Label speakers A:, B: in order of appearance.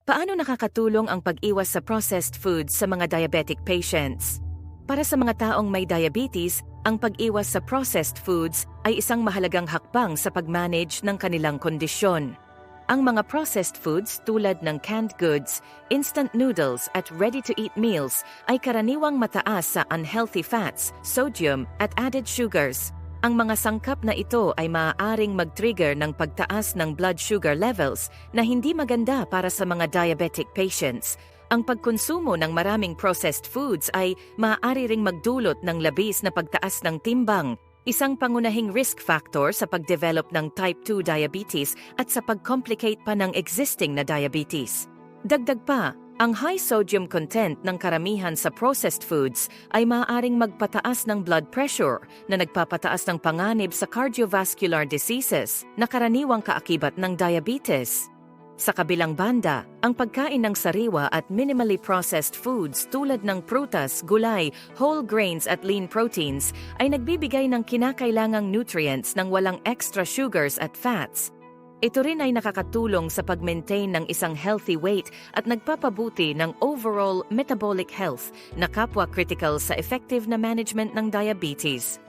A: Paano nakakatulong ang pag-iwas sa processed foods sa mga diabetic patients? Para sa mga taong may diabetes, ang pag-iwas sa processed foods ay isang mahalagang hakbang sa pag-manage ng kanilang kondisyon. Ang mga processed foods tulad ng canned goods, instant noodles at ready-to-eat meals ay karaniwang mataas sa unhealthy fats, sodium at added sugars. Ang mga sangkap na ito ay maaaring mag-trigger ng pagtaas ng blood sugar levels na hindi maganda para sa mga diabetic patients. Ang pagkonsumo ng maraming processed foods ay maaari ring magdulot ng labis na pagtaas ng timbang, isang pangunahing risk factor sa pagdevelop ng type 2 diabetes at sa pag-complicate pa ng existing na diabetes. Dagdag pa, ang high sodium content ng karamihan sa processed foods ay maaaring magpataas ng blood pressure na nagpapataas ng panganib sa cardiovascular diseases na karaniwang kaakibat ng diabetes. Sa kabilang banda, ang pagkain ng sariwa at minimally processed foods tulad ng prutas, gulay, whole grains at lean proteins ay nagbibigay ng kinakailangang nutrients ng walang extra sugars at fats. Ito rin ay nakakatulong sa pag-maintain ng isang healthy weight at nagpapabuti ng overall metabolic health na kapwa critical sa effective na management ng diabetes.